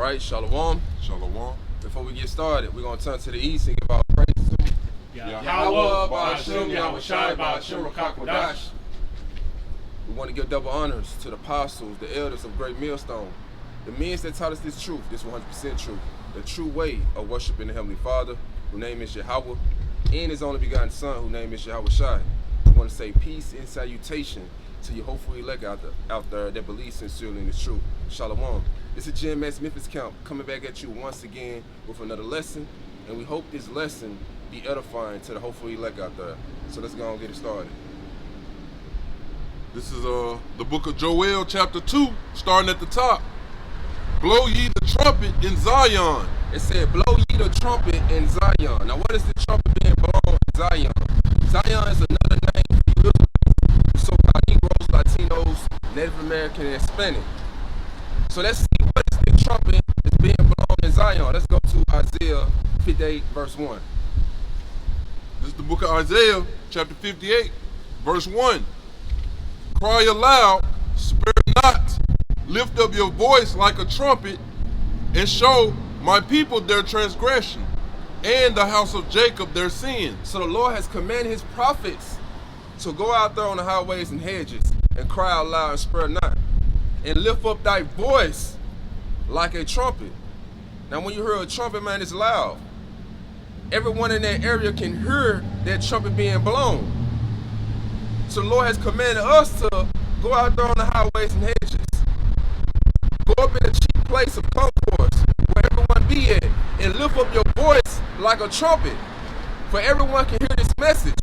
right, Shalom. Shalom. Before we get started, we're going to turn to the east and give our praise to Yahweh, Ba'ashem, Yahweh Shai, Ba'ashem, Rakakwadash. We want to give double honors to the apostles, the elders of Great Millstone, the men that taught us this truth, this 100% truth, the true way of worshiping the Heavenly Father, whose name is Yahweh, and His only begotten Son, whose name is Yahweh Shai. We want to say peace and salutation to your hopeful elect out there that believe sincerely in this truth. Shalom. This is GMS Memphis Camp coming back at you once again with another lesson, and we hope this lesson be edifying to the hopeful elect out there. So let's go and get it started. This is the book of Joel, chapter 2, starting at the top. Blow ye the trumpet in Zion. It said, blow ye the trumpet in Zion. Now, what is the trumpet being blown in Zion? Zion is another name for you so-called Negroes, Latinos, Native American, and Hispanic. So let's see what is the trumpet that's being blown in Zion. Let's go to Isaiah 58, verse 1. This is the book of Isaiah, chapter 58, verse 1. Cry aloud, spare not, lift up your voice like a trumpet, and show my people their transgression, and the house of Jacob their sin. So the Lord has commanded His prophets to go out there on the highways and hedges and cry out loud and spare not, and lift up thy voice like a trumpet. Now when you hear a trumpet, man, it's loud. Everyone in that area can hear that trumpet being blown. So the Lord has commanded us to go out there on the highways and hedges. Go up in a cheap place of concourse where everyone be at and lift up your voice like a trumpet, for everyone can hear this message.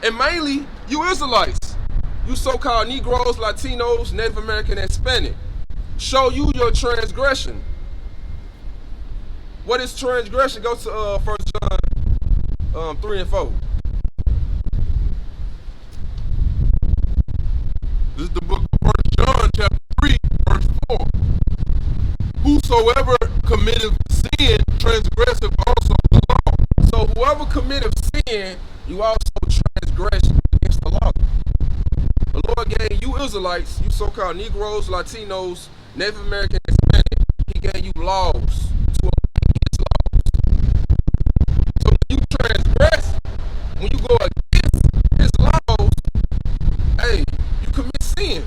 And mainly, you Israelites, you so-called Negroes, Latinos, Native American, and Hispanic, show you your transgression. What is transgression? Go to 1 John 3 and 4. This is the book of 1 John, chapter 3, verse 4. Whosoever committeth sin transgresseth also the law. So whoever committeth sin, you also transgress against the law. The Lord gave you Israelites, you so-called Negroes, Latinos, Native American, Hispanic, He gave you laws to obey His laws. So when you transgress, when you go against His laws, hey, you commit sin.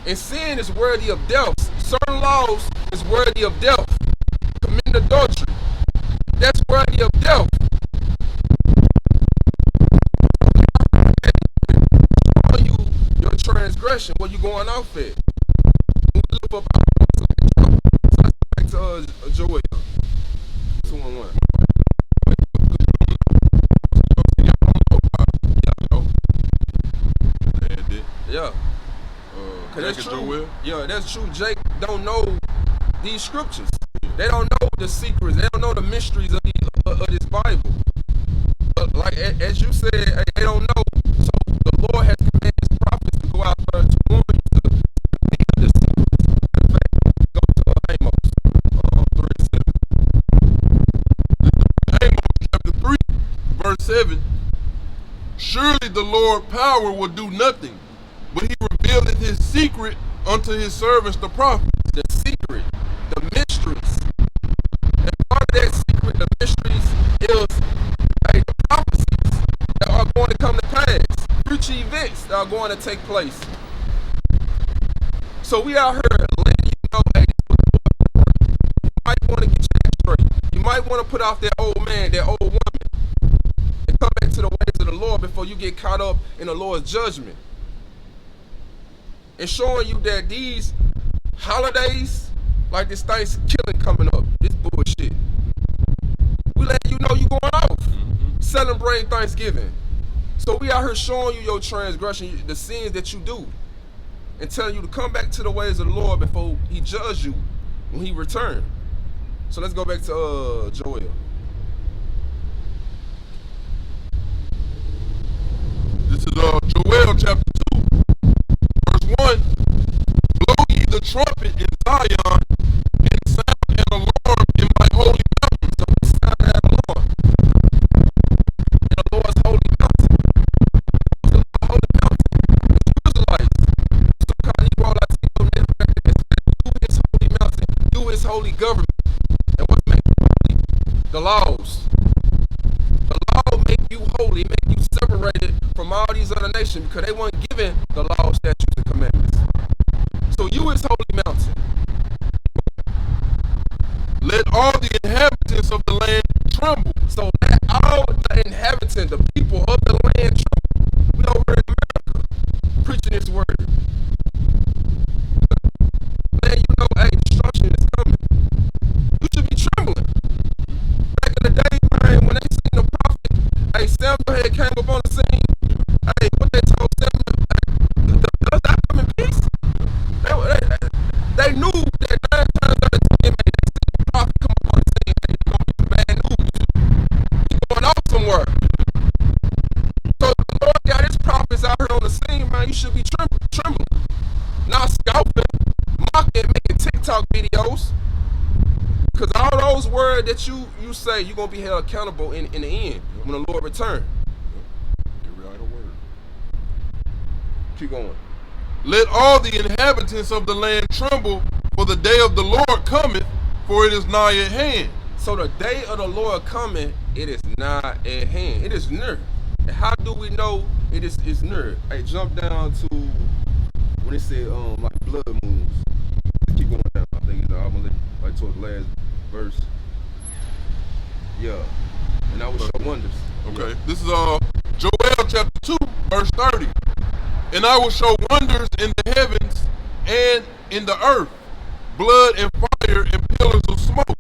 And sin is worthy of death. Certain laws is worthy of death. Committing adultery, that's worthy of death. Showing you your transgression, what you going off at. Lift up our voice like a trumpet. So let's go back to Joel 2:1. Yeah. That's true. Yeah, that's true. Jake don't know these scriptures. They don't know the secrets. They don't know the mysteries of this Bible. But like as you said, they don't know. So the Lord has commanded His prophets to go out there to warn you to be the secrets. In fact, go to Amos 3:7. Amos chapter 3, verse 7. Surely the Lord power will do nothing, but He revealeth His secret unto His servants the prophets. The secret, the mysteries. And part of that secret, the mysteries, is the prophecies that are going to come to pass. Future events that are going to take place. So we out here letting you know, hey, you might want to get your head straight. You might want to put off that old man, that old woman, and come back to the ways of the Lord before you get caught up in the Lord's judgment. And showing you that these holidays, like this Thanksgiving coming up, this bullshit. We letting you know you going off. Celebrating Thanksgiving. So we out here showing you your transgression, the sins that you do, and telling you to come back to the ways of the Lord before He judge you when He return. So let's go back to Joel. This is Joel chapter 2, verse 1. Blow ye the trumpet in Zion, and sound an alarm in my holy mountain. So we sound an alarm in the Lord's holy mountain. What's the holy mountain? It's Israelites. So-called Negro, Latino, Native American, his holy government. And what makes you holy? The laws. The law make you holy, make you separated from all these other nations because they weren't given the laws, statutes, and commandments. So you is holy mountain. Let all the inhabitants of the land tremble. So let all the inhabitants, the people of the land tremble. We over in America preaching this word. Man, you know, hey, destruction is coming. You should be trembling. Back in the day, man, when they seen the prophet, hey, Samuel had came up on the scene. Hey, what they told Samuel, hey, does that come in peace? They knew that 9 times out of 10, man, they seen the prophet come up on the scene. Hey, it's gonna be some bad news. He going off somewhere. So the Lord got his prophets out here on the scene, man. You should be trembling. Not scalping, mocking, making TikTok videos. Because all those words that you say, you're going to be held accountable in the end when the Lord returns. Every idle word. Keep going. Let all the inhabitants of the land tremble, for the day of the Lord cometh, for it is nigh at hand. So the day of the Lord coming, it is not at hand. It is near. And how do we know it's near? Hey, jump down to when it said like blood moons. Just keep going down. I think it's almost like towards the last verse. Yeah. And I will show wonders. Okay. Yeah. This is Joel chapter 2, verse 30. And I will show wonders in the heavens and in the earth, blood and fire and pillars of smoke.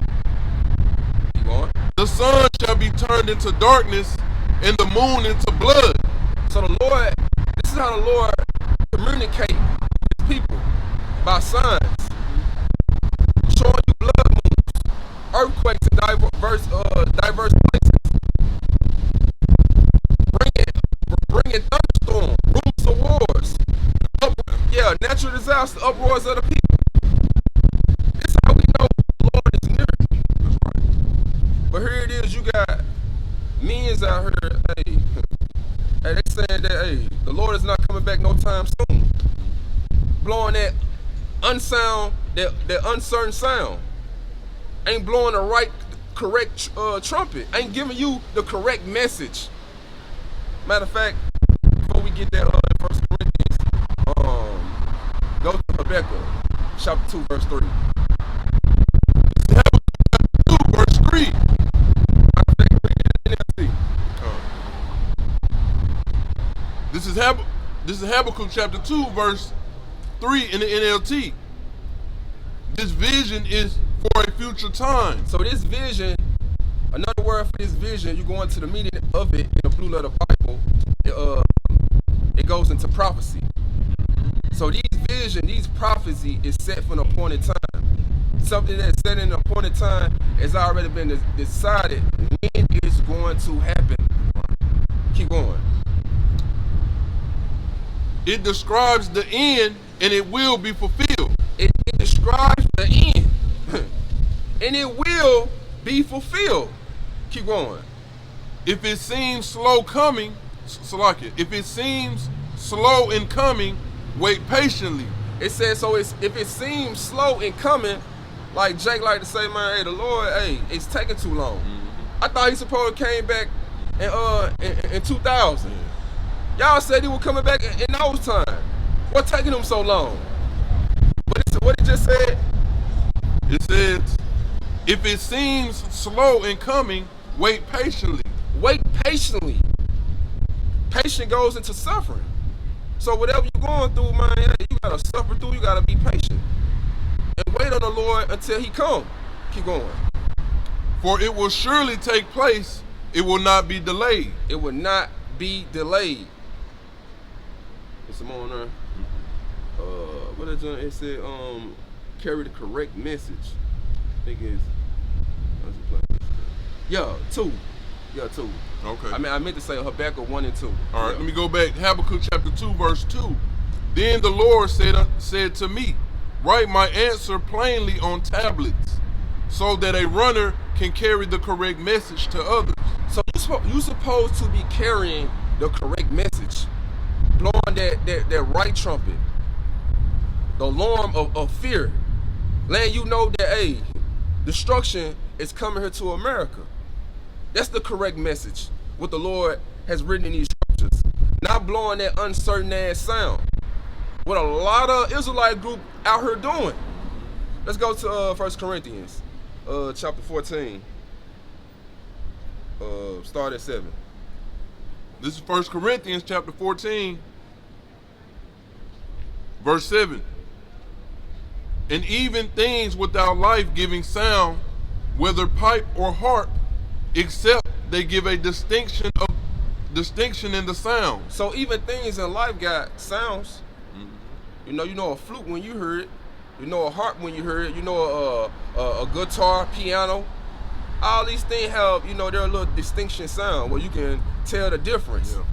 Keep going. The sun shall be turned into darkness and the moon into blood. So the Lord, this is how the Lord communicate with his people, by signs, showing you blood moons, earthquakes in diverse places, bringing thunderstorms, rumors of wars, natural disaster, uproars of the people. This is how we know the Lord is near. That's right. But here it is, you got men's out here, hey, they saying that, hey, the Lord is not coming back no time soon. Blowing that that uncertain sound. Ain't blowing the right, correct trumpet. Ain't giving you the correct message. Matter of fact, before we get that in 1 Corinthians, go to Habakkuk, chapter 2, verse 3. Habakkuk chapter 2, verse 3. This is Habakkuk chapter 2, verse 3 in the NLT. This vision is for a future time. So this vision, another word for this vision, you go into the meaning of it in the blue letter Bible, it goes into prophecy. So these prophecy is set for an appointed time. Something that's set in an appointed time has already been decided when it's going to happen. Keep going. It describes the end and it will be fulfilled. It describes the end and it will be fulfilled. Keep going. If it seems slow coming, if it seems slow in coming, wait patiently. It says, so if it seems slow in coming, like Jake like to say, man, hey, the Lord, hey, it's taking too long. Mm-hmm. I thought he supposed to came back in 2000. Yeah. Y'all said he was coming back in those times. What taking him so long? What it just said? It says, if it seems slow in coming, wait patiently. Wait patiently. Patience goes into suffering. So whatever you're going through, man, you gotta suffer through. You gotta be patient and wait on the Lord until He come. Keep going. For it will surely take place. It will not be delayed. It will not be delayed. It's some on there. What is it? It said carry the correct message. I think it's two. Yeah, 2. Okay. I meant to say Habakkuk 1 and 2. All right, let me go back. Habakkuk chapter 2, verse 2. Then the Lord said to me, write my answer plainly on tablets, so that a runner can carry the correct message to others. So you're supposed to be carrying the correct message, blowing that right trumpet, the alarm of fear. letting you know that, hey, destruction is coming here to America. That's the correct message, what the Lord has written in these scriptures. Not blowing that uncertain ass sound. What a lot of Israelite group out here doing. Let's go to 1 Corinthians, chapter 14. Start at 7. This is 1 Corinthians chapter 14, verse 7. And even things without life-giving sound, whether pipe or harp, except they give a distinction in the sound. So even things in life got sounds. Mm-hmm. You know a flute when you hear it. You know a harp when you hear it. You know a guitar, piano. All these things have, their little distinction sound where you can tell the difference. Yeah.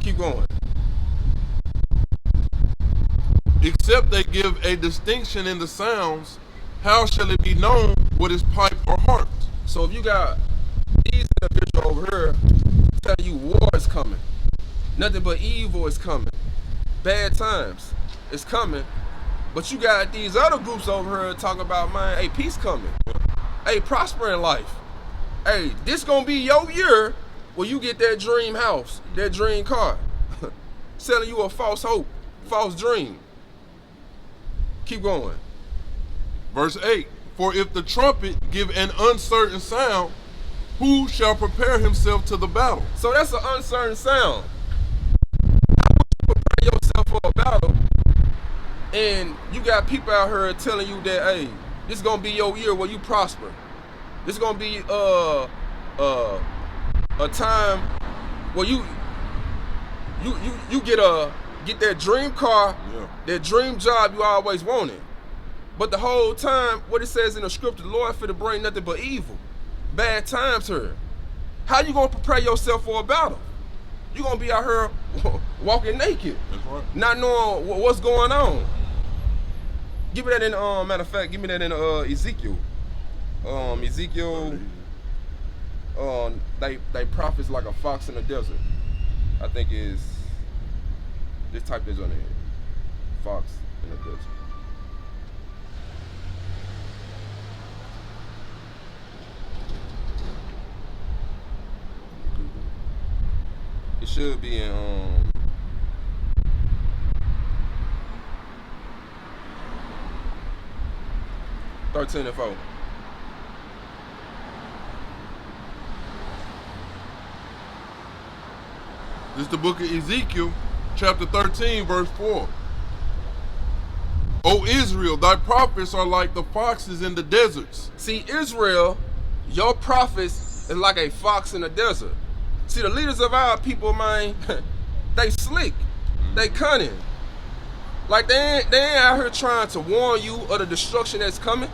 Keep going. Except they give a distinction in the sounds, how shall it be known what is pipe or harp? So if you got these individuals over here telling you war is coming, nothing but evil is coming, bad times is coming, but you got these other groups over here talking about, man, hey, peace coming. Hey, prosper in life. Hey, this gonna be your year where you get that dream house, that dream car. Selling you a false hope, false dream. Keep going. Verse 8, for if the trumpet give an uncertain sound, who shall prepare himself to the battle? So that's an uncertain sound. How would you prepare yourself for a battle? And you got people out here telling you that, hey, this is gonna be your year where you prosper. This is gonna be a time where you get that dream car, yeah, that dream job you always wanted. But the whole time, what it says in the scripture, the Lord finna bring nothing but evil, bad times here. How you gonna prepare yourself for a battle? You gonna be out here walking naked, that's right, not knowing what's going on. Give me that in, matter of fact, give me that in Ezekiel. Ezekiel, they prophets like a fox in the desert. I think is, just type this on there. Fox in the desert. It should be in, 13 and 4. This is the book of Ezekiel, chapter 13, verse 4. O Israel, thy prophets are like the foxes in the deserts. See, Israel, your prophets is like a fox in the desert. See, the leaders of our people, man, they slick, they cunning. Like they ain't out here trying to warn you of the destruction that's coming.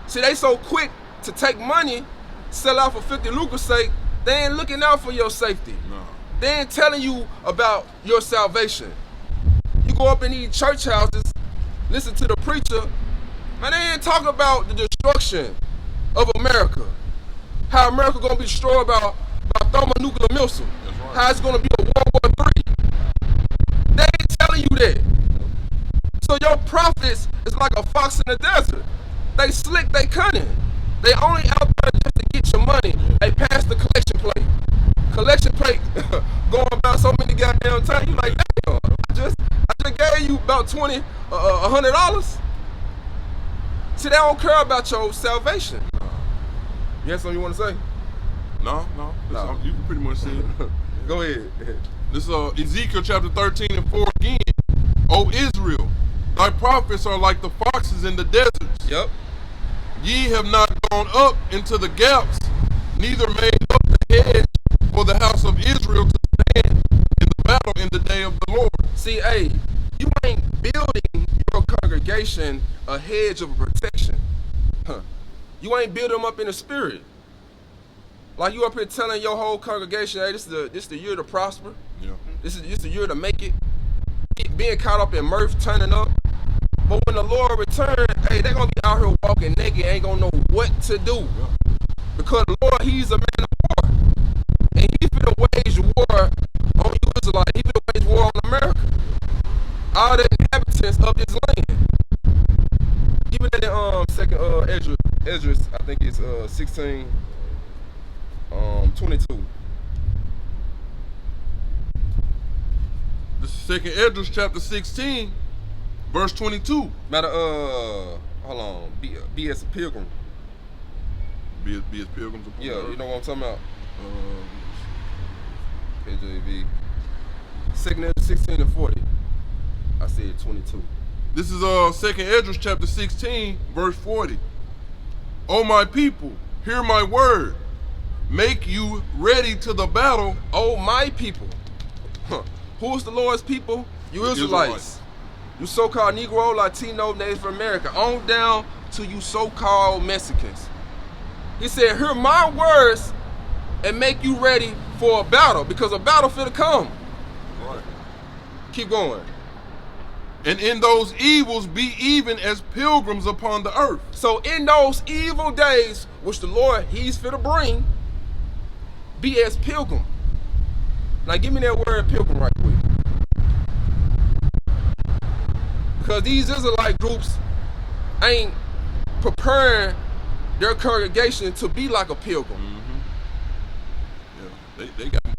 See, they so quick to take money, sell out for 50 lucre's sake, they ain't looking out for your safety. No. They ain't telling you about your salvation. You go up in these church houses, listen to the preacher, man, they ain't talking about the destruction of America. How America gonna be destroyed by thermonuclear missile. Right. How it's gonna be a World War III. They ain't telling you that. So your prophets is like a fox in the desert. They slick, they cunning. They only out there just to get your money. They pass the collection plate. Collection plate going about so many goddamn times. You like, damn, I just gave you about $100. See, they don't care about your salvation. You have something you want to say? No. You can pretty much say it. Go ahead. This is Ezekiel chapter 13 and 4 again. O Israel, thy prophets are like the foxes in the deserts. Yep. Ye have not gone up into the gaps, neither made up the hedge for the house of Israel to stand in the battle in the day of the Lord. See, hey, you ain't building your congregation a hedge of protection. You ain't building them up in the spirit. Like you up here telling your whole congregation, hey, this is the year to prosper. Yeah. This is the year to make it. Being caught up in mirth, turning up. But when the Lord returns, hey, they're gonna be out here walking naked, ain't gonna know what to do. Yeah. Because the Lord, He's a man of war. And He finna wage war on you Israelites. He finna wage war on America. All the inhabitants of this land. Give me that I think it's 16, 22. This is 2nd Esdras chapter 16, verse 22. Matter, hold on, be as a pilgrim. Be as pilgrims upon Yeah, the earth. you know what I'm talking about? KJV. 2nd Esdras 16 and 40. I said 22. This is 2nd Esdras chapter 16, verse 40. O my people, hear my word. Make you ready to the battle. Oh, my people. Huh. Who's the Lord's people? You Israelites. You so-called Negro, Latino, Native American, on down to you so-called Mexicans. He said, hear my words and make you ready for a battle, because a battle finna come. Right. Keep going. And in those evils be even as pilgrims upon the earth. So in those evil days, which the Lord, he's finna bring, be as pilgrim. Now give me that word pilgrim right quick. Because these Israelite groups ain't preparing their congregation to be like a pilgrim. Mm-hmm. Yeah,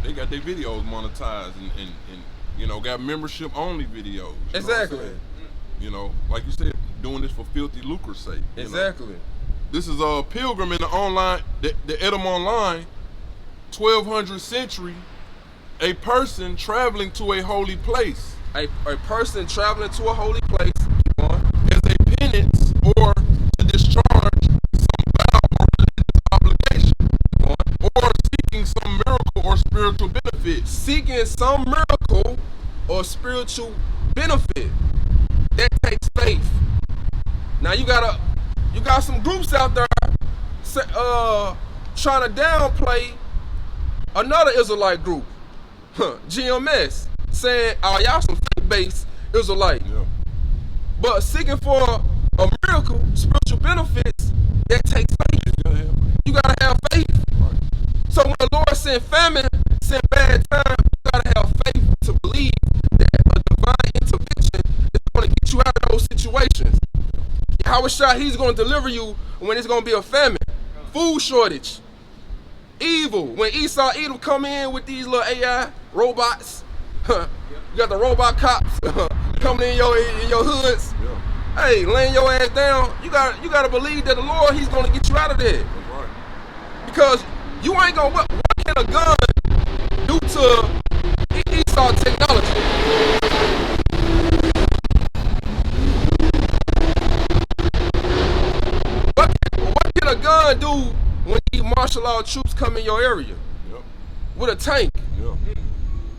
they got their videos monetized and you know, got membership only videos. Exactly. You know, like you said, doing this for filthy lucre's sake. Exactly. Know? This is a pilgrim in the online, the Edom Online, 1200 century, a person traveling to a holy place. A person traveling to a holy place, keep on, as a penance or to discharge some vow or religious obligation, or seeking some miracle or spiritual benefit. Seeking some miracle or spiritual benefit. That takes faith. Now you got some groups out there trying to downplay another Israelite group, GMS, saying, oh, y'all some faith-based Israelite. Yeah. But seeking for a miracle, spiritual benefits, that takes faith. You gotta have faith. Right. So when the Lord send famine, send bad time, you gotta have faith to believe that a divine intervention is gonna get you out of those situations. Yahweh, he's gonna deliver you when it's gonna be a famine, food shortage, evil. When Esau, Edom come in with these little AI robots, you got the robot cops coming in your hoods. Yeah. Hey, laying your ass down. You gotta believe that the Lord, he's gonna get you out of there. That's right. Because you ain't gonna, what can a gun do to Esau technology? What can a gun do when these martial law troops come in your area? Yep. With a tank? Yeah.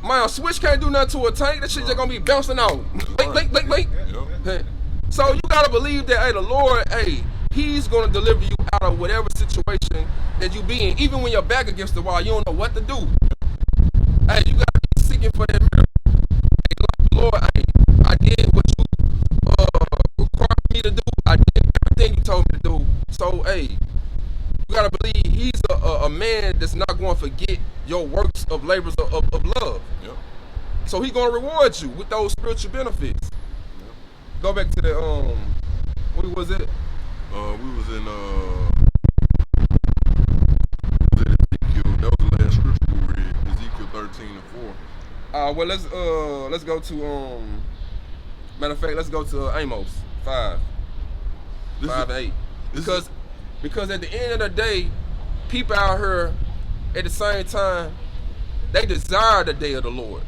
My switch can't do nothing to a tank. That shit just gonna be bouncing out. Blink. Yep. So you gotta believe that, hey, the Lord, hey, he's gonna deliver you out of whatever situation that you be in. Even when you're back against the wall, you don't know what to do. Hey, you gotta be seeking for that miracle. Hey, Lord, hey, I did what you required me to do. I did everything you told me to do. So, hey, you gotta believe he's a man that's not going to forget your works of labors of love. Yep. So he's gonna reward you with those spiritual benefits. Yep. Go back to the what was it? We was in Ezekiel. That was the last scripture we read. Ezekiel 13 and 4. Well, let's go to matter of fact, let's go to Amos 5 and 8. Because at the end of the day, people out here at the same time, they desire the day of the Lord.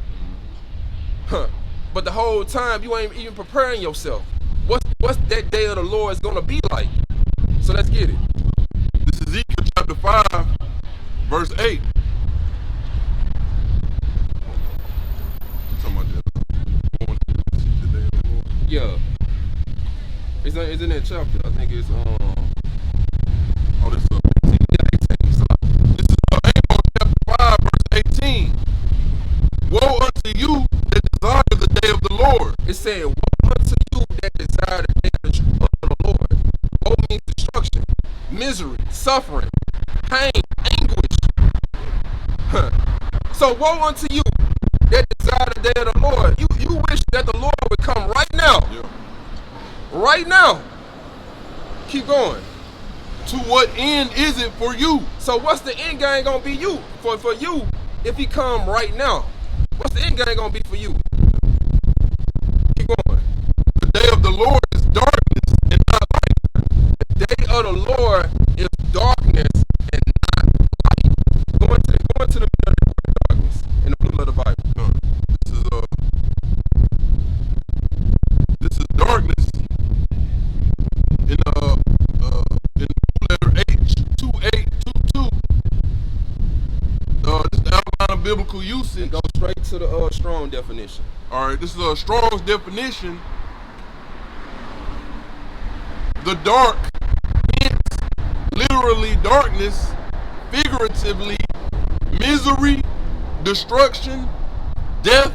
But the whole time you ain't even preparing yourself. What's that day of the Lord is gonna be like? So let's get it. This is Ezekiel chapter 5, verse 8. Yeah. It's in that chapter. I think it's Oh, this is Amos chapter 5, verse 18. Woe unto you that desire the day of the Lord. It said, woe unto you that desire the day of the Lord. Woe means destruction, misery, suffering, pain, anguish. So woe unto you that desire the day of the Lord. You wish that the Lord would come right now. Yeah. Right now. Keep going. To To what end is it for you? So what's the end game gonna be you? For you, if he come right now, what's the end game gonna be for you? Keep going. The day of the Lord is darkness and not light. The day of the Lord is darkness and not light. Going to the middle of the word darkness in the middle of the Bible. This is darkness in the blue letter H 2822. This is the outline of biblical usage. And go straight to the strong definition. All right, this is a Strong's definition. The dark, hence literally darkness, figuratively misery, destruction, death,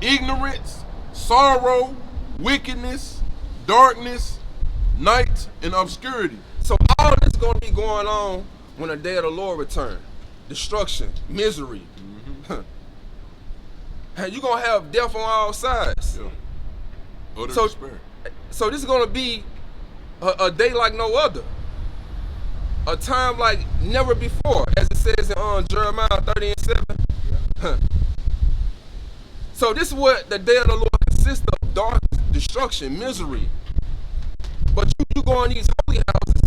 ignorance, sorrow, wickedness, darkness, night, and obscurity. So all this is going to be going on when the day of the Lord return. Destruction, misery. Hey, you're going to have death on all sides. Yeah. So this is going to be a day like no other. A time like never before, as it says in Jeremiah 30:7. Yeah. So this is what the day of the Lord consists of: darkness, destruction, misery. But you go in these holy houses,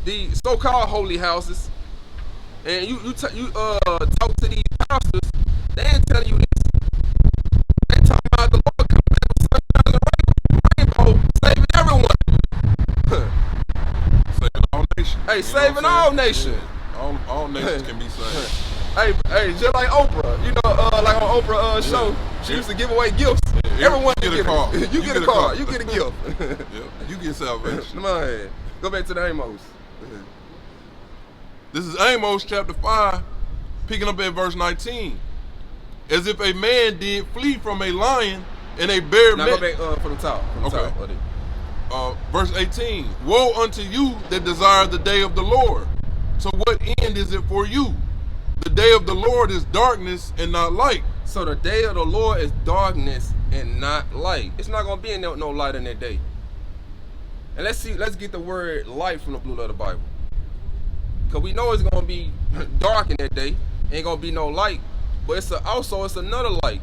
the so-called holy houses, and you talk to these pastors. They ain't telling you this. They talking about the Lord coming back with sunshine and rainbow, saving everyone. Saving all nations. Hey, saving all nations. Yeah. All nations can be saved. Hey, just like Oprah, like on Oprah show, she used to give away gifts. Yeah, everyone get a car. You get a car. You get a gift. Yeah, you get salvation. Come on, go back to the Amos. This is Amos chapter 5, picking up at verse 19. As if a man did flee from a lion and a bear now met. Now go back from the top. Verse 18. Woe unto you that desire the day of the Lord. To what end is it for you? The day of the Lord is darkness and not light. So the day of the Lord is darkness and not light. It's not gonna be no light in that day. And let's get the word light from the blue letter of the Bible. Because we know it's gonna be dark in that day. Ain't gonna be no light. But it's another light.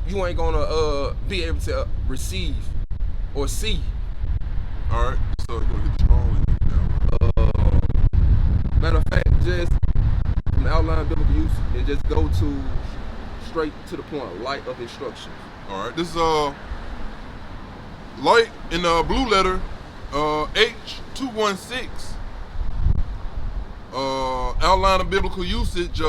You ain't gonna be able to receive or see. Alright, so you're gonna get the strong matter of fact, just from the outline biblical use, and just go to straight to the point, light of instruction. Alright, this is light in the blue letter H216. Outline of biblical usage,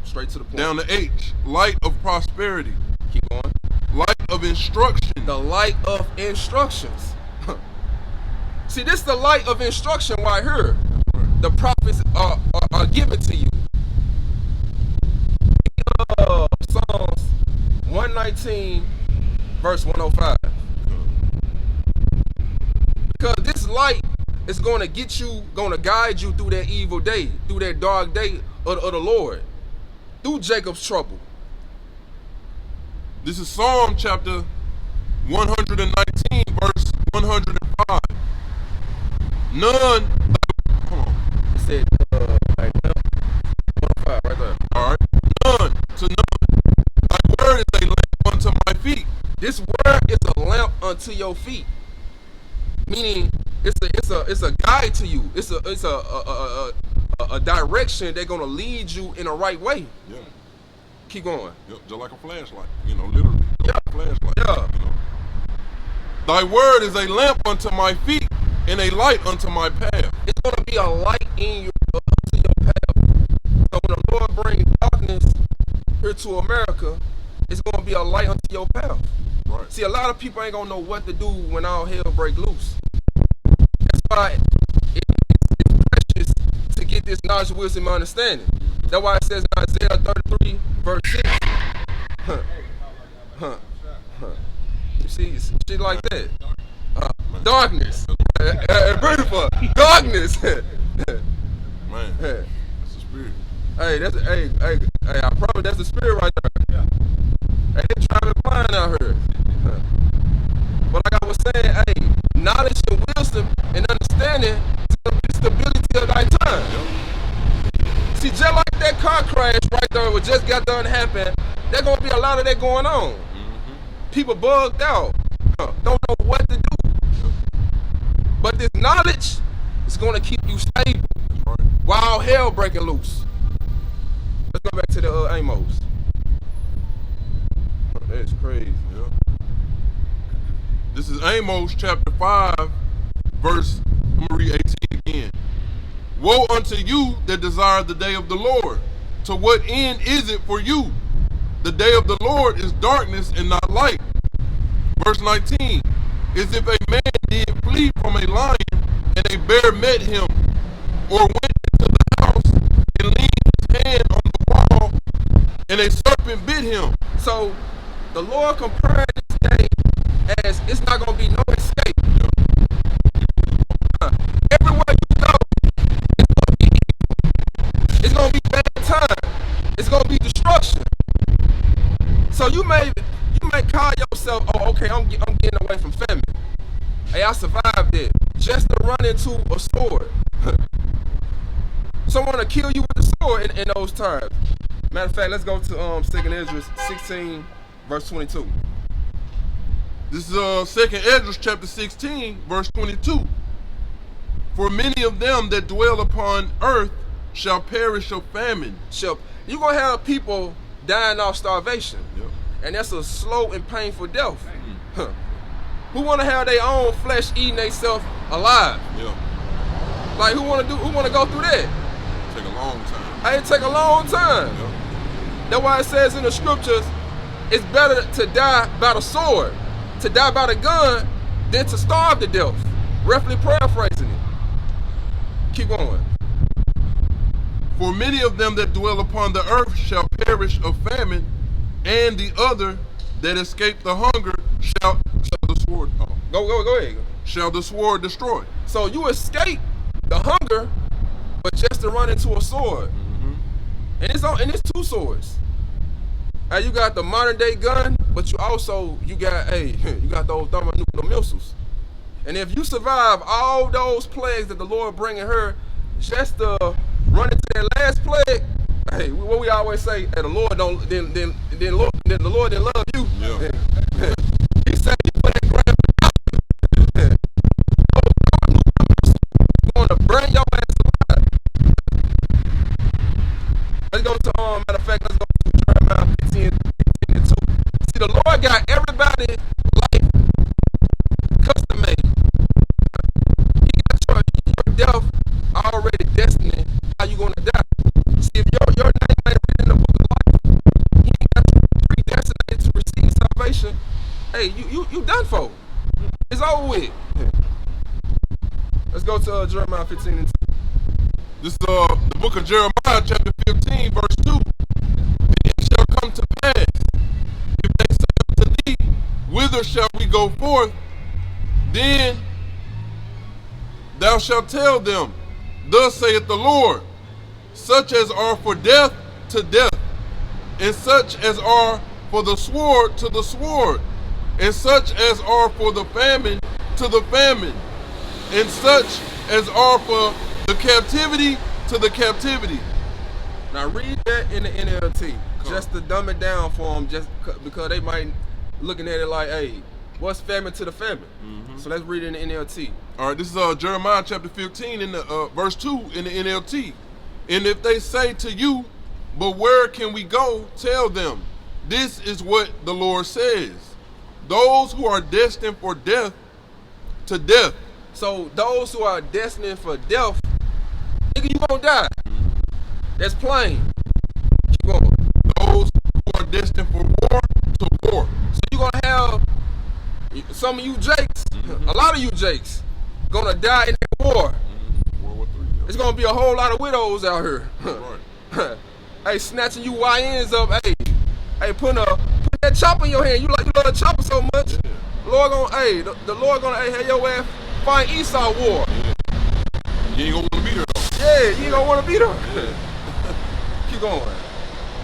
straight to the point. Down to H, light of prosperity. Keep going. Light of instruction. The light of instructions. See, this is the light of instruction right here. The prophets are given to you. Psalms 119, verse 105. Because this light is going to get you, going to guide you through that evil day, through that dark day of the Lord, through Jacob's trouble. This is Psalm chapter 119, verse 105. None. Hold on. It said, 105 right there. All right. None to none. Thy word is a lamp unto my feet. This word is a lamp unto your feet. Meaning, it's a guide to you. It's a direction that's gonna lead you in the right way. Yeah. Keep going. Yep, just like a flashlight, literally. Yeah. Like a flashlight. Yeah. Thy word is a lamp unto my feet and a light unto my path. It's gonna be a light in unto your path. So when the Lord brings darkness here to America, it's gonna be a light unto your path. Right. See, a lot of people ain't gonna know what to do when all hell break loose. That's why it's precious to get this knowledge, wisdom, and understanding. That's why it says in Isaiah 33, verse 6. You see, shit like that. Darkness. Beautiful. Darkness. Man, that's the spirit. Hey, I promise that's the spirit right there. Hey, they trying to blind out here. But like I was saying, hey, knowledge and wisdom and understanding is after what just got done happen, there's gonna be a lot of that going on. People bugged out, don't know what to do. But this knowledge is gonna keep you stable while hell breaking loose. Let's go back to the Amos. That's crazy. Yeah. This is Amos chapter 5, verse, I'm gonna read 18 again. Woe unto you that desire the day of the Lord. To what end is it for you? The day of the Lord is darkness and not light. Verse 19. As if a man did flee from a lion, and a bear met him, or went into the house and leaned his hand on the wall, and a serpent bit him. So the Lord compared this day as it's not going to be no escape. Everywhere you go, it's going to be bad time. It's going to be destruction. So you may call yourself, oh, okay, I'm getting away from famine. Hey, I survived it just to run into a sword. Someone to kill you with a sword in those times. Matter of fact, let's go to 2nd Ezra 16, verse 22. This is 2nd Ezra chapter 16, verse 22. For many of them that dwell upon earth shall perish of famine. You're going to have people dying off starvation. Yep. And that's a slow and painful death. Who want to have their own flesh eating themselves alive? Yeah. Like who want to go through that? Take a long time. Hey, it take a long time. Yep. That's why it says in the scriptures, it's better to die by the sword, to die by the gun, than to starve to death. Roughly paraphrasing it. Keep going. For many of them that dwell upon the earth shall perish of famine, and the other that escape the hunger shall the sword. Go ahead. Shall the sword destroy? So you escape the hunger, but just to run into a sword. And it's two swords. You got the modern day gun, but you got those thermonuclear missiles. And if you survive all those plagues that the Lord bringing her, just to run into that last plague, hey, what we always say, hey, the Lord don't then the Lord didn't love you. Yeah. He said you put that ground. You're gonna burn your ass alive. Let's go to matter of fact, let's go to Jeremiah 15 and 2. See, the Lord got everybody's life custom made. He got your death already destined how you gonna die. See, if your name ain't written in the book of life, he ain't got you predestinated to receive salvation. Hey, you done for. It's over with. Let's go to Jeremiah 15 and 2. This is the book of Jeremiah, chapter 15, verse 2. And it shall come to pass, if they say unto thee, whither shall we go forth? Then thou shalt tell them, thus saith the Lord, such as are for death to death, and such as are for the sword to the sword, and such as are for the famine to the famine, and such as are for the captivity to the captivity. Now read that in the NLT, just to dumb it down for them, just because they might looking at it like, hey, what's famine to the famine? So let's read it in the NLT. All right, this is Jeremiah chapter 15 in the verse 2 in the NLT. And if they say to you, but where can we go? Tell them, this is what the Lord says. Those who are destined for death to death. So those who are destined for death, nigga, you gonna die. That's plain. Keep going. Those who are destined for war to war. So you're gonna have some of you Jakes, a lot of you Jakes, gonna die in that war. World War III. It's gonna be a whole lot of widows out here. Right. Hey, snatching you YNs up. Hey, put that chopper in your hand. You love the chopper so much. Yeah. Lord gonna, the Lord gonna, have your ass fight Esau war. Yeah. You ain't gonna want to be there though. Yeah, you ain't gonna want to be there. Yeah. Keep going.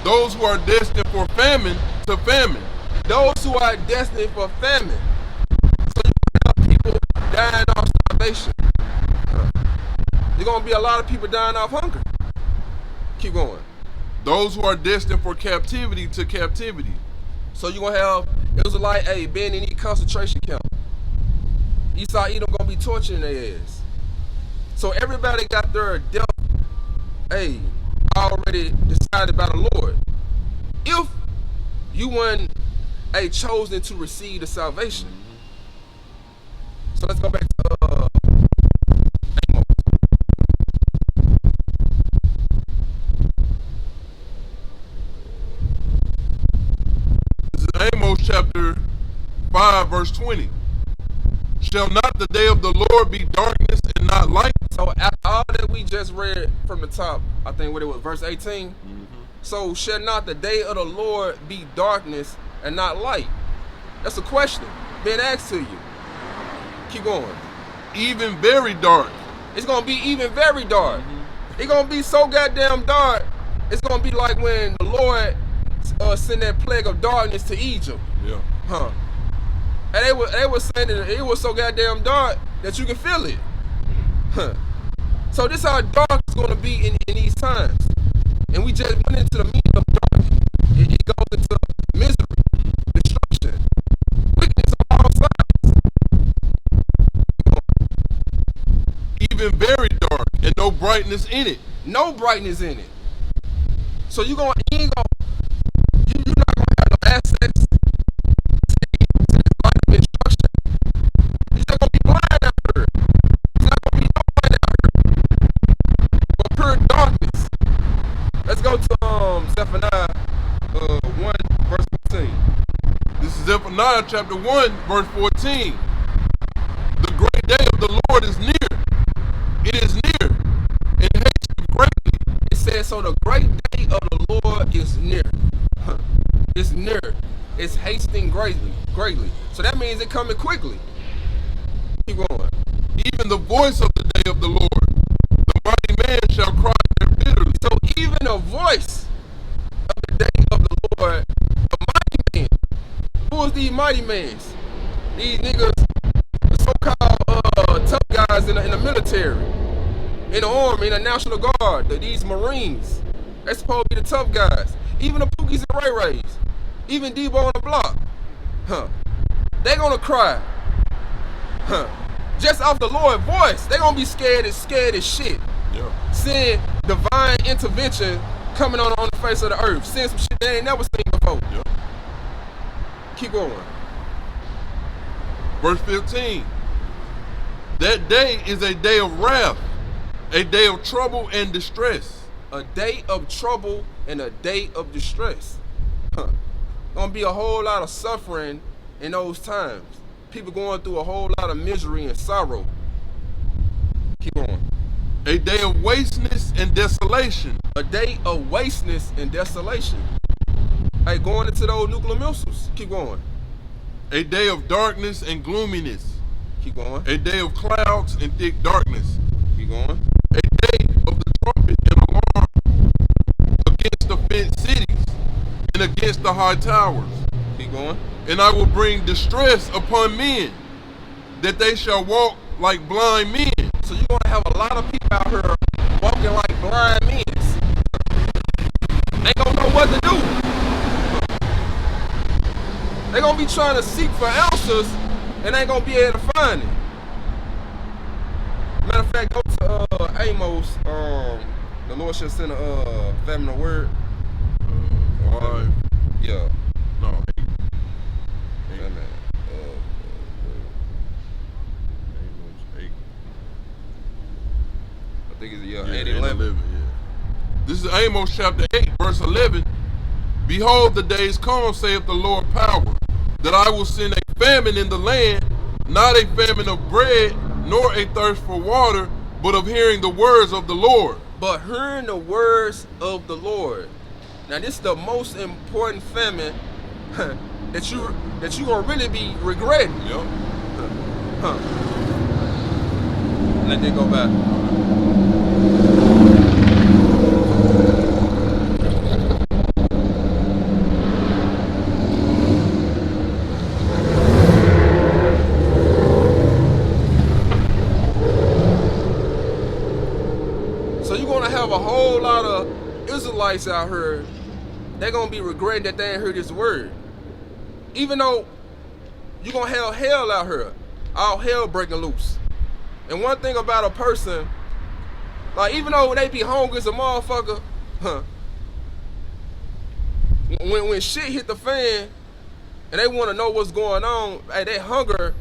Those who are destined for famine to famine. Those who are destined for famine. So you have people dying off starvation. There's gonna be a lot of people dying off hunger. Keep going. those who are destined for captivity to captivity. So you're going to have, it was like, hey, being in any concentration camp. Esau Edom going to be torturing their ass. So everybody got their death, hey, already decided by the Lord. If you weren't, hey, chosen to receive the salvation. So let's go back to Amos. This is Amos chapter 5, verse 20. Shall not the day of the Lord be darkness and not light? So after all that we just read from the top, I think what it was, verse 18. So shall not the day of the Lord be darkness and not light? That's a question being asked to you. Keep going. Even very dark. It's going to be even very dark. It's going to be so goddamn dark. It's going to be like when the Lord sent that plague of darkness to Egypt. Yeah. Huh. And they were saying that it was so goddamn dark that you can feel it. Huh. So this is how dark it's going to be in these times. And we just went into the meaning of darkness. It goes into misery, destruction, wickedness on all sides. Even very dark and no brightness in it. No brightness in it. So you're not gonna have no access to this light of instruction. You're just gonna be blind out here. It's not gonna be no light out here, but pure darkness. Let's go to Zephaniah 1 verse 14. This is Zephaniah chapter 1, verse 14. The great day of the Lord is near. It is near and hasteth greatly. It says, so the great day of the Lord is near. It's near. It's hasting greatly. So that means it coming quickly. Keep going. Even the voice of the day of the Lord, the mighty man shall cry there bitterly. So even the voice of the day of the Lord, the mighty man. Who is these mighty men? These niggas, the so-called tough guys in the military, in the army, in the National Guard, these Marines. They're supposed to be the tough guys. Even the Pookies and Ray Rays. Even Debo on the block. They're gonna cry. Just off the Lord's voice. They're gonna be scared as shit. Yeah. Seeing divine intervention coming on the face of the earth. Seeing some shit they ain't never seen before. Yeah. Keep going. Verse 15. That day is a day of wrath, a day of trouble and distress. A day of trouble and a day of distress. Gonna be a whole lot of suffering in those times. People going through a whole lot of misery and sorrow. Keep on. A day of wasteness and desolation. A day of wasteness and desolation. Hey, going into those nuclear missiles. Keep going. A day of darkness and gloominess. Keep going. A day of clouds and thick darkness. Keep going. A day of the trumpet and alarm against the fenced cities and against the high towers. Keep going. And I will bring distress upon men, that they shall walk like blind men. So you're gonna have a lot of people out here walking like blind men. They gonna know what to do. They gonna be trying to seek for answers and ain't gonna be able to find it. Matter of fact, go to Amos. The Lord shall send a famine of word. 5. Yeah. No, 8. Famine. Amos 8. I think it's 8 8 and and 11. Yeah. This is Amos chapter 8, verse 11. Behold, the days come, saith the Lord power, that I will send a famine in the land, not a famine of bread, nor a thirst for water, but of hearing the words of the Lord. But hearing the words of the Lord. Now this is the most important famine that you gonna really be regretting. Yep. Let that go back. So you're gonna have a whole lot of Israelites Israelites out here, they're going to be regretting that they ain't heard this word. Even though you're going to have hell out here, all hell breaking loose. And one thing about a person, like even though they be hungry as a motherfucker, when shit hit the fan and they want to know what's going on, hey, that hunger,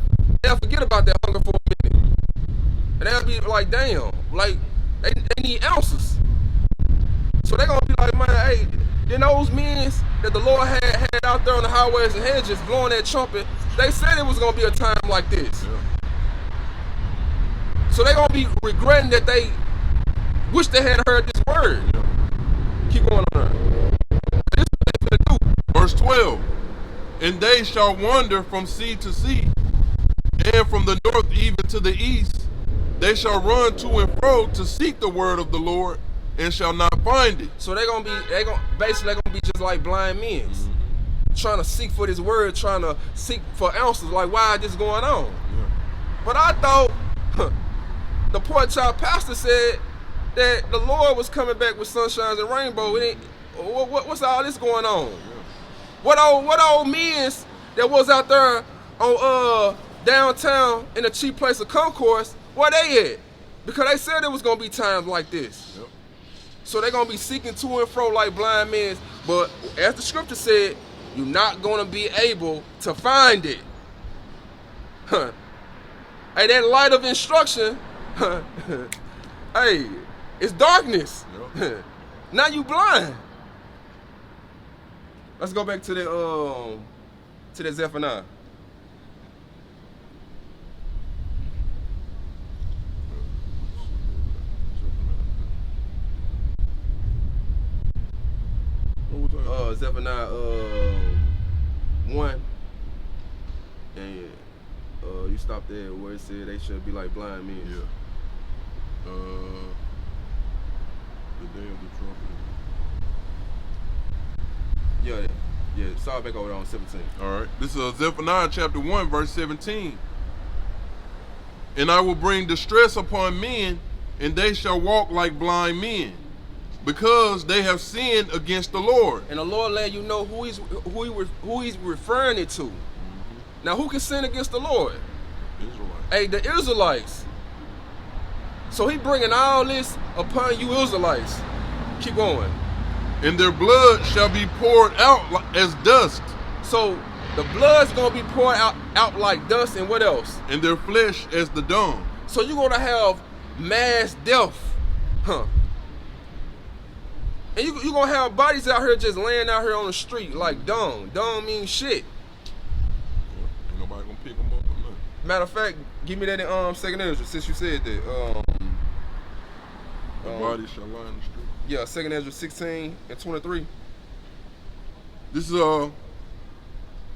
they'll forget about that hunger for a minute. And they'll be like, damn, like they need ounces. So they're going to be like, man, hey, then those men that the Lord had out there on the highways and hedges blowing that trumpet, they said it was going to be a time like this. Yeah. So they're going to be regretting that they wish they had heard this word. Yeah. Keep going on. This is what they're going to do. Verse 12. And they shall wander from sea to sea, and from the north even to the east. They shall run to and fro to seek the word of the Lord, and shall not find it. So they're gonna be just like blind men, trying to seek for this word, trying to seek for answers. Like, why is this going on? Yeah. But I thought the poor child pastor said that the Lord was coming back with sunshines and rainbow. What's all this going on? Yeah. What old men that was out there on downtown in the cheap place of concourse? Where they at? Because they said it was gonna be times like this. Yep. So they're going to be seeking to and fro like blind men. But as the scripture said, you're not going to be able to find it. Hey, that light of instruction, hey, it's darkness. Yep. Now you blind. Let's go back to the Zephaniah. Zephaniah 1, and you stop there where it said they should be like blind men. Yeah. The day of the trumpet. Yeah. Start back over on 17. All right. This is Zephaniah chapter 1, verse 17. And I will bring distress upon men, and they shall walk like blind men, because they have sinned against the Lord. And the Lord let you know who he's referring it to. Now, who can sin against the Lord? Israelites. Hey, the Israelites. So he bringing all this upon you Israelites. Keep going. And their blood shall be poured out as dust. So the blood's going to be poured out like dust, and what else? And their flesh as the dung. So you're going to have mass death. And you're going to have bodies out here just laying out here on the street like dung. Dung means shit. Yeah, ain't nobody going to pick them up or nothing. Matter of fact, give me that in 2nd Ezra, since you said that. The body shall lie in the street. Yeah, 2nd Ezra 16 and 23. This is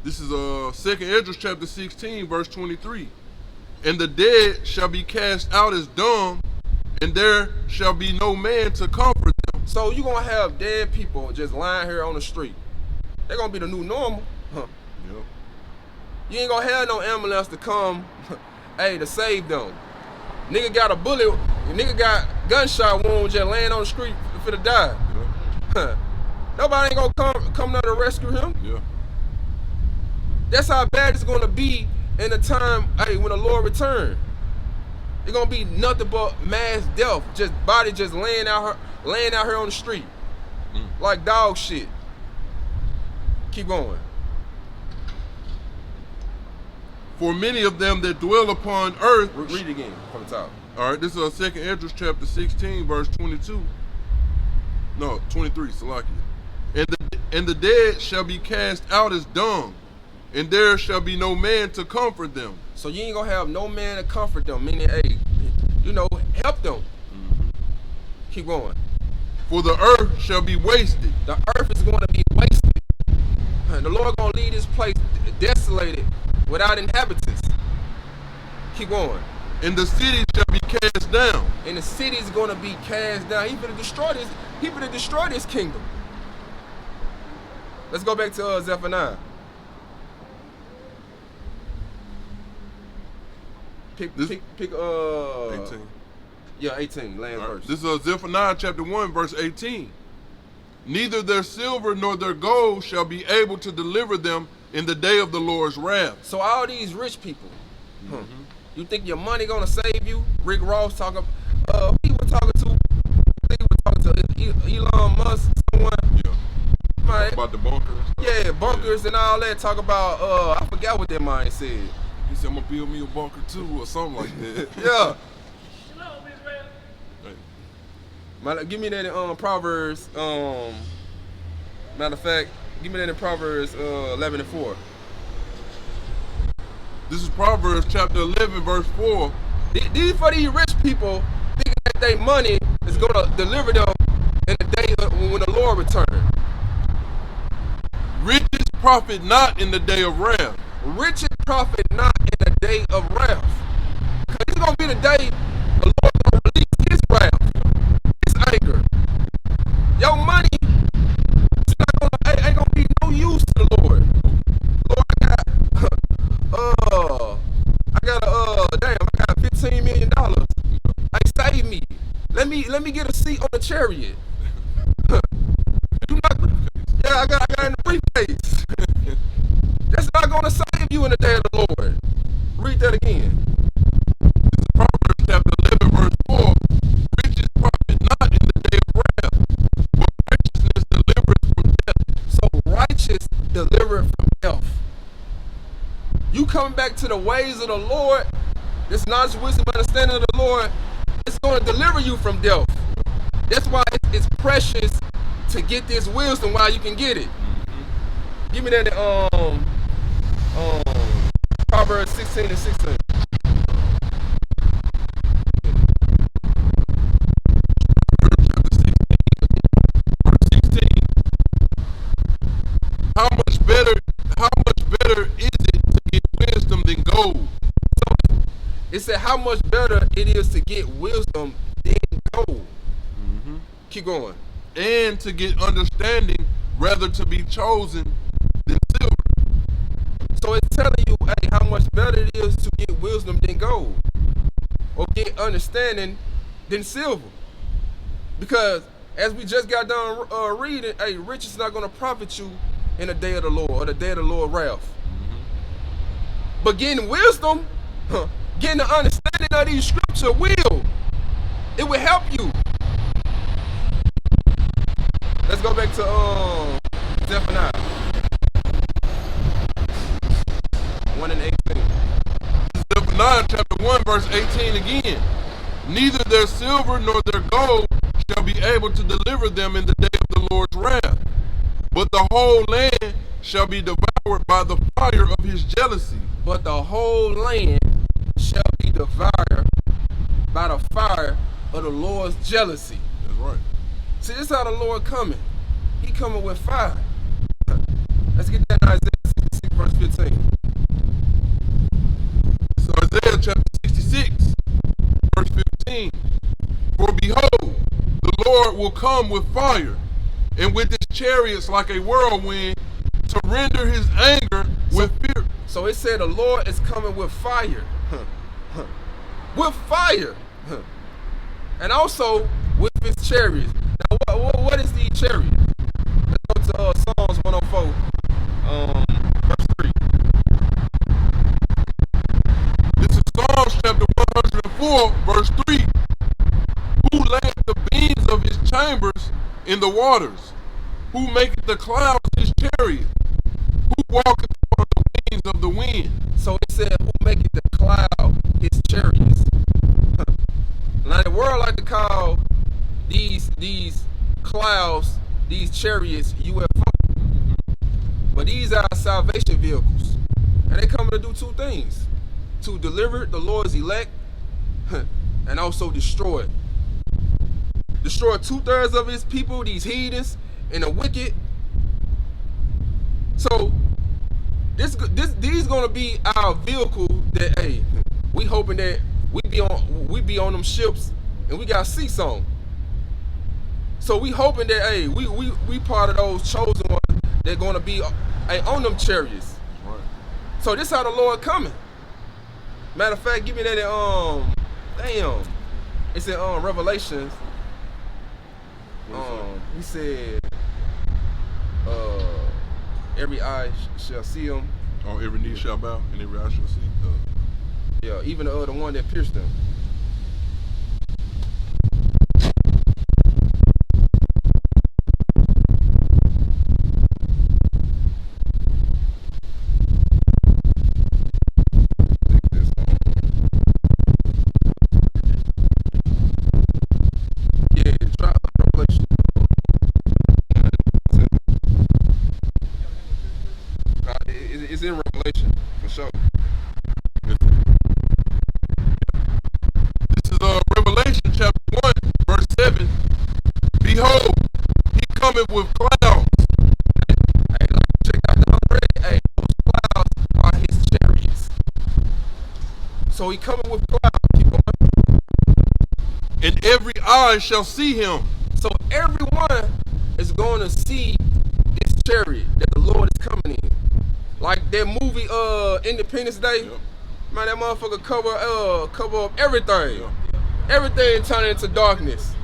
2nd Ezra chapter 16, verse 23. And the dead shall be cast out as dung, and there shall be no man to comfort them. So you're going to have dead people just lying here on the street. They're going to be the new normal. Yep. You ain't going to have no ambulance to come, hey, to save them. Nigga got a bullet, nigga got gunshot wound just laying on the street for to die. Yep. Nobody ain't going to come down to rescue him. Yeah. That's how bad it's going to be in the time, hey, when the Lord returns. It's going to be nothing but mass death, just body just laying out here on the street like dog shit. Keep going. For many of them that dwell upon earth. Read it again from the top. All right, this is 2nd Ezra chapter 16, verse 22. No, 23, Salakia. And the dead shall be cast out as dung, and there shall be no man to comfort them. So you ain't gonna have no man to comfort them, meaning, hey, help them. Keep going. For the earth shall be wasted. The earth is going to be wasted. The Lord gonna leave this place desolated, without inhabitants. Keep going. And the city shall be cast down. And the city is going to be cast down. He finna destroy this kingdom. Let's go back to Zephaniah. Pick 18. Yeah, 18, last verse. This is Zephaniah chapter 1, verse 18. Neither their silver nor their gold shall be able to deliver them in the day of the Lord's wrath. So all these rich people, you think your money gonna save you? Rick Ross talking, who he was talking to? I think he was talking to Elon Musk, someone. Yeah. Man, About the bunkers. yeah, bunkers and all that. Talk about, I forgot what that man said. He said, I'm gonna build me a bunker too, or something like that. Yeah. Hey. Man, give me that in Proverbs. Matter of fact, give me that in Proverbs 11:4. This is Proverbs chapter 11, verse 4. These for these rich people thinking that their money is gonna deliver them in the day when the Lord returns. Riches profit not in the day of wrath. Riches profit not in the day of wrath. Because it's gonna be the day the Lord gonna release His wrath, His anger. Your money ain't gonna be no use to the Lord. Lord, I got $15 million. Hey, save me. Let me get a seat on the chariot. I got it in the briefcase. That's not gonna save you in the day of the Lord. Read that again. This is Proverbs chapter 11, verse 4. Riches profit not in the day of wrath, but righteousness delivereth from death. So righteous delivereth from death. You coming back to the ways of the Lord, this knowledge, wisdom, understanding of the Lord, it's going to deliver you from death. That's why it's precious to get this wisdom while you can get it. Give me that Proverbs 16 and 16. How much better is it to get wisdom than gold? So it said how much better it is to get wisdom than gold. Keep going. And to get understanding rather to be chosen than silver. So it's telling you, hey, how much better it is to get wisdom than gold, or get understanding than silver. Because as we just got done reading, hey, riches is not going to profit you in the day of the Lord, or the day of the Lord wrath. But getting wisdom, getting the understanding of these scriptures it will help you. Let's go back to Zephaniah 1 and 18. Zephaniah chapter 1, verse 18 again. Neither their silver nor their gold shall be able to deliver them in the day of the Lord's wrath, but the whole land shall be devoured by the fire of His jealousy. But the whole land shall be devoured by the fire of the Lord's jealousy. That's right. See, this is how the Lord coming. He coming with fire. Let's get that in Isaiah 66, verse 15. So Isaiah chapter 66, verse 15. For behold, the Lord will come with fire, and with His chariots like a whirlwind, to render His anger with fear. So it said the Lord is coming with fire. With fire. And also with His chariots. Now, what is the chariot? Let's go to Psalms 104, verse 3. This is Psalms chapter 104, verse 3. Who layeth the beams of His chambers in the waters? Who maketh the clouds His chariot? Who walketh upon the wings of the wind? So it said, who maketh the cloud His chariots? Now the world like to call these clouds, these chariots, UFO. But these are salvation vehicles. And they come to do two things. To deliver the Lord's elect and also destroy it. Destroy 2/3 of His people, these heathens and the wicked. So these gonna be our vehicle that, hey, we hoping that we be on them ships and we got seats on. So we hoping that, hey, we part of those chosen ones that gonna be on them chariots. Right. So this how the Lord coming. Matter of fact, give me that it's in Revelations. He said Every eye shall see him. Oh, every knee shall bow and every eye shall see. Yeah, even the one that pierced him. It's in Revelation, for sure. This is Revelation chapter 1, verse 7. Behold, he cometh with clouds. Hey, check out the already. Hey, those clouds are his chariots. So he coming with clouds. Keep going. And every eye shall see him. So everyone is going to see this chariot that the Lord is coming in. Like that movie Independence Day. Yep. Man, that motherfucker cover up everything. Yep. Everything turned into darkness.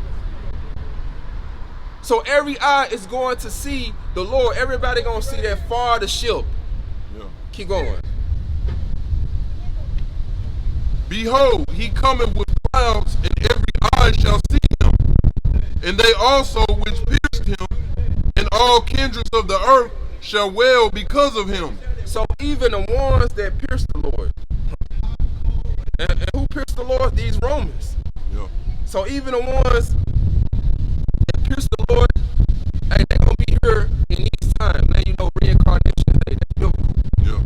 So every eye is going to see the Lord. Everybody gonna see that far the ship. Yep. Keep going. Behold, he cometh with clouds, and every eye shall see him. And they also which pierced him, and all kindreds of the earth shall wail because of him. So even the ones that pierced the Lord. And who pierced the Lord? These Romans. Yeah. So even the ones that pierced the Lord, hey, they're going to be here in these times. Now you know reincarnation, hey, that's biblical. Yeah.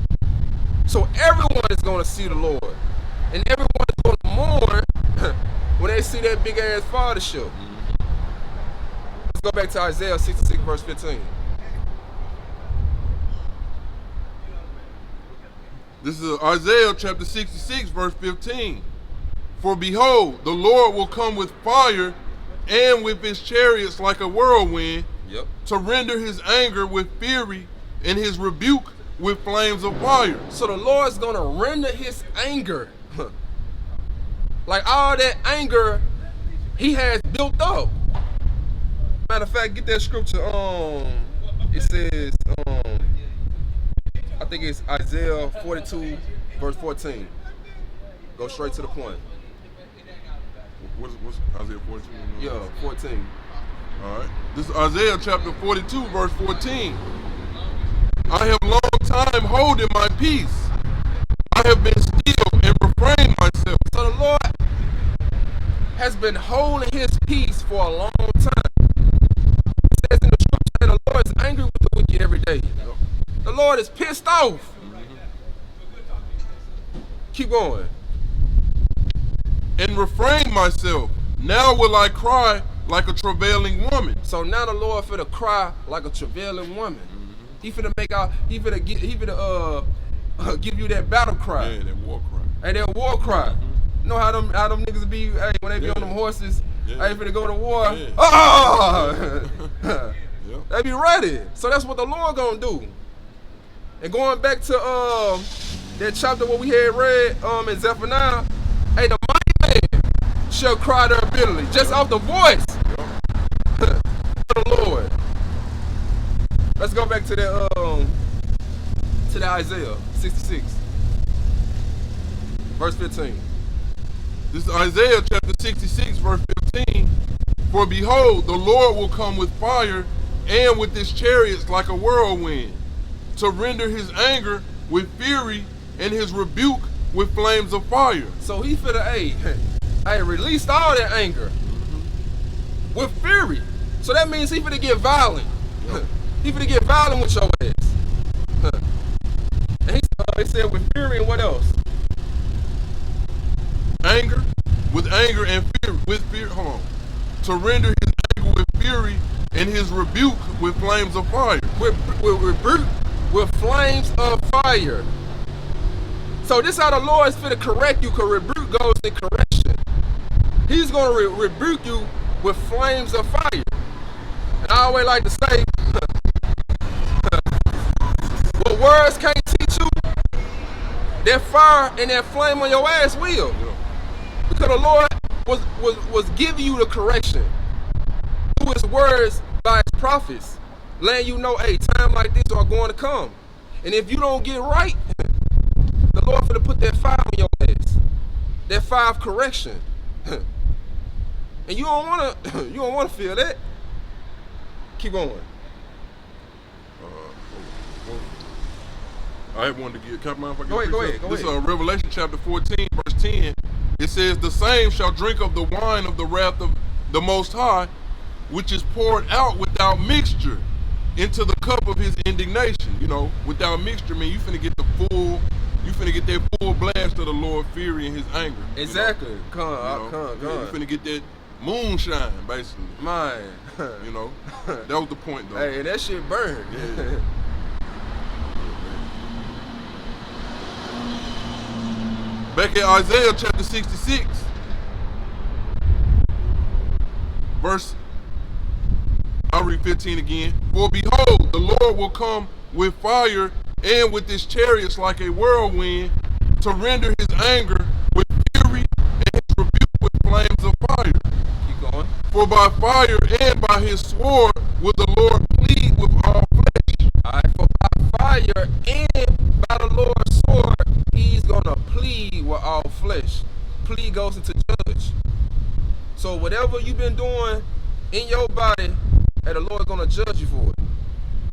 So everyone is going to see the Lord. And everyone is going to mourn when they see that big ass fathership. Let's go back to Isaiah 66 verse 15. This is Isaiah chapter 66, verse 15. For behold, the Lord will come with fire and with his chariots like a whirlwind, Yep. to render his anger with fury and his rebuke with flames of fire. So the Lord's going to render his anger. Like all that anger he has built up. Matter of fact, get that scripture. It says, I think it's Isaiah 42, verse 14. Go straight to the point. What's Isaiah 42? Yeah, 14. All right. This is Isaiah chapter 42, verse 14. I have long time holding my peace. I have been still and refrained myself. So the Lord has been holding his peace for a long time. It says in the scripture that the Lord is angry with the wicked every day. The Lord is pissed off. Keep going. And refrain myself. Now will I cry like a travailing woman. So now the Lord finna cry like a travailing woman. He finna give you that battle cry. Yeah, that war cry. Hey, that war cry. You know how them niggas be, hey, when they be on them horses, hey, finna go to war. Yeah. Oh! Yeah. They be ready. So that's what the Lord gonna do. And going back to that chapter what we had read in Zephaniah, hey, the mighty man shall cry their ability just off the voice of the Lord. Let's go back to that Isaiah 66, verse 15. This is Isaiah chapter 66, verse 15. For behold, the Lord will come with fire and with his chariots like a whirlwind, to render his anger with fury and his rebuke with flames of fire. So he finna, hey, released all that anger with fury. So that means he finna get violent. He finna get violent with your ass. And he said with fury and what else? Anger, with anger and fear, with fear, hold on. To render his anger with fury and his rebuke with flames of fire. With rebuke with flames of fire. So this how the Lord is finna correct you, because rebuke goes in correction. He's gonna rebuke you with flames of fire. And I always like to say, what words can't teach you, that fire and that flame on your ass will. Because the Lord was giving you the correction through his words by his prophets. letting you know, hey, time like this are going to come. And if you don't get right, the Lord finna put that fire on your ass. That fire of correction. And you don't wanna feel that. Keep going. I wanted to get, can I mind if I Go ahead. This is Revelation chapter 14, verse 10. It says, the same shall drink of the wine of the wrath of the Most High, which is poured out without mixture into the cup of his indignation. You know, without mixture, man, you finna get that full blast of the Lord's fury and his anger. Exactly. You finna get that moonshine, basically. Man. You know, that was the point, though. Hey, that shit burned. Yeah. Back at Isaiah chapter 66, I'll read 15 again. For behold, the Lord will come with fire and with his chariots like a whirlwind, to render his anger with fury and his rebuke with flames of fire. Keep going. For by fire and by his sword will the Lord plead with all flesh. Alright, for by fire and by the Lord's sword, he's gonna plead with all flesh. Plead goes into judge. So whatever you've been doing in your body, the Lord's gonna judge you for it.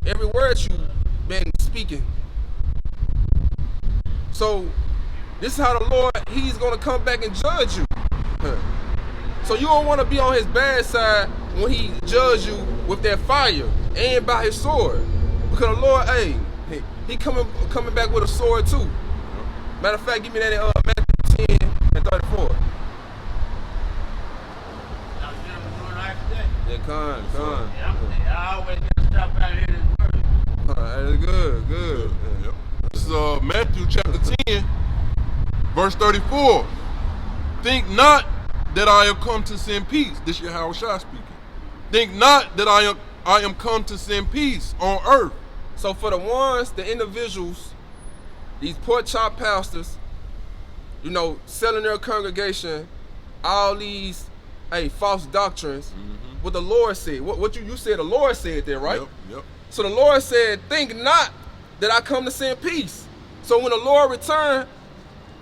Every word you've been speaking. So this is how the Lord, he's gonna come back and judge you. So you don't want to be on his bad side when he judge you with that fire and by his sword. Because the Lord, hey, he coming back with a sword too. Matter of fact, give me that in Matthew 10 and 34. Yeah, come. I always get stuff out here in this word. That's good. Yep. This is Matthew chapter 10, verse 34. Think not that I am come to send peace. This is Yahweh Shai speaking. Think not that I am come to send peace on earth. So for the individuals, these pork chop pastors, selling their congregation all these false doctrines, what the Lord said. What you said the Lord said there, right? Yep. So the Lord said, think not that I come to send peace. So when the Lord return,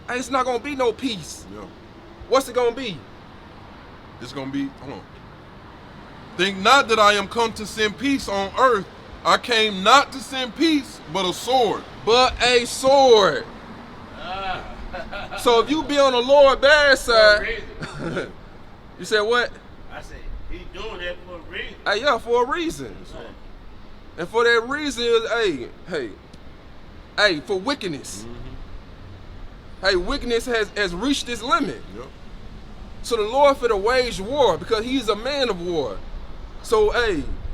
it's not gonna be no peace. Yep. What's it gonna be? It's gonna be, hold on. Think not that I am come to send peace on earth. I came not to send peace, but a sword. But a sword. So if you be on the Lord's bad side, you said what? I said, he's doing that for a reason. Yeah, for a reason. And for that reason is, for wickedness. Wickedness has reached its limit. Yep. So the Lord finna wage war because he's a man of war. So,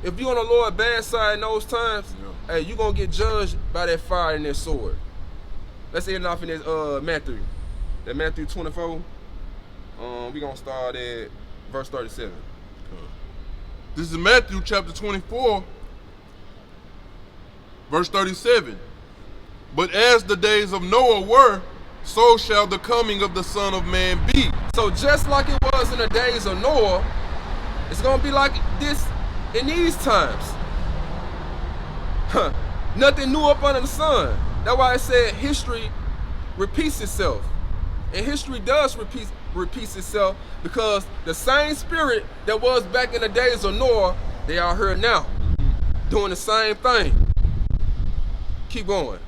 if you're on the Lord's bad side in those times, you're gonna get judged by that fire and that sword. Let's end off in this Matthew. That Matthew 24. We're gonna start at verse 37. This is Matthew chapter 24, verse 37. But as the days of Noah were, so shall the coming of the Son of Man be. So just like it was in the days of Noah, it's gonna be like this in these times. Nothing new up under the sun. That's why I said history repeats itself. And history does repeats itself because the same spirit that was back in the days of Noah, they are here now, doing the same thing. Keep going.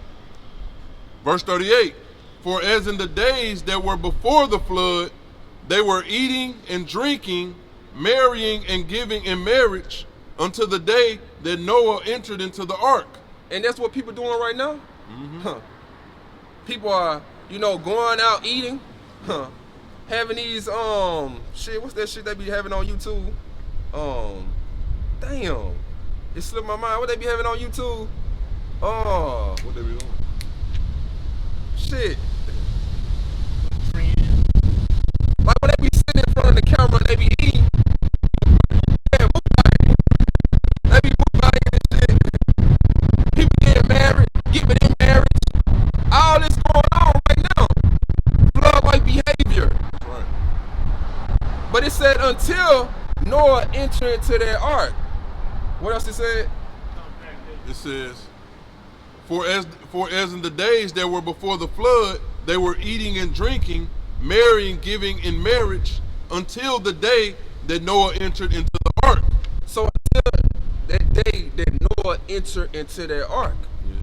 Verse 38. For as in the days that were before the flood, they were eating and drinking, marrying and giving in marriage until the day that Noah entered into the ark. And that's what people doing right now? People are, going out eating, having these, what's that shit they be having on YouTube? Damn. It slipped my mind. What they be having on YouTube? What they be doing? Shit. Like when they be sitting in front of the camera and they be eating. Yeah, they be mukbanging and shit. People getting married, getting in marriage. All this going on right now. Flood-like behavior. Right. But it said until Noah entered into that ark. What else it said? it says, For as in the days that were before the flood, they were eating and drinking, marrying, giving in marriage, until the day that Noah entered into the ark. So until that day that Noah entered into their ark. Yeah.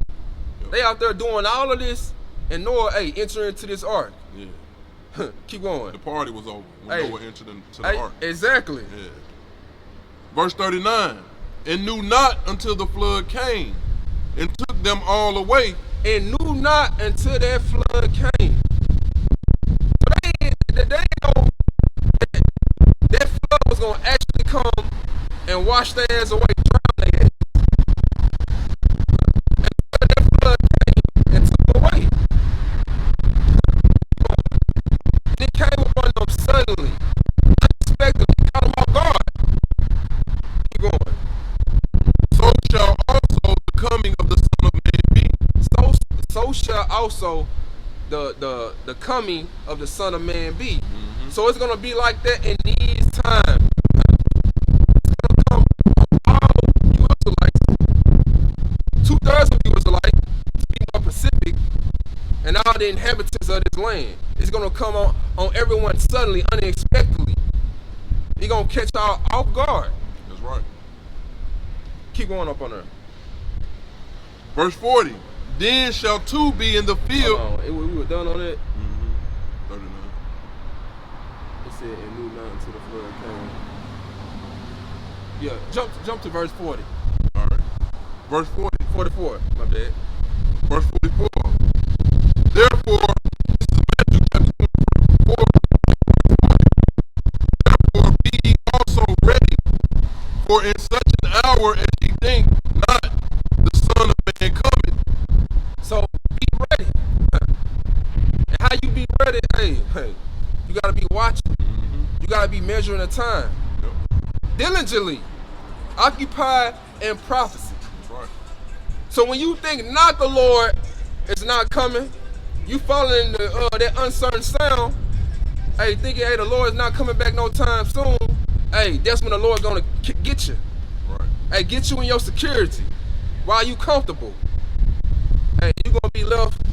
Yep. They out there doing all of this, and Noah, enter into this ark. Yeah. Keep going. The party was over when Noah entered into the ark. Exactly. Yeah. Verse 39, and knew not until the flood came, and took them all away. And knew not until that flood came. So they know that flood was going to actually come and wash their ass away, drown their ass. And that flood came and took them away. And it came upon them suddenly, unexpectedly, caught them off guard. Keep going. So shall also the coming of the Son of Man be. So shall also the coming of the Son of Man be. Mm-hmm. So it's gonna be like that in these times. It's gonna come all you Israelites, 2/3 of you Israelites, to be more Pacific, and all the inhabitants of this land. It's gonna come on everyone suddenly, unexpectedly. It's gonna catch y'all off guard. That's right. Keep going up on there. Verse 40. Then shall two be in the field. We were done on it. Mm-hmm. 39. It said, and knew not until the flood came. Yeah, jump to verse 40. All right. Verse 40. 44, my bad. Verse 44. Therefore, this is Matthew chapter 24. Therefore, be ye also ready, for in such an hour as ye think not, the Son of Man cometh. So be ready. And how you be ready? Hey, you gotta be watching. Mm-hmm. You gotta be measuring the time. Yep. Diligently, occupied in prophecy. That's right. So when you think not the Lord is not coming, you following that uncertain sound. Hey, thinking the Lord is not coming back no time soon. Hey, that's when the Lord gonna get you. Right. Hey, get you in your security while you comfortable. Hey, you gonna be left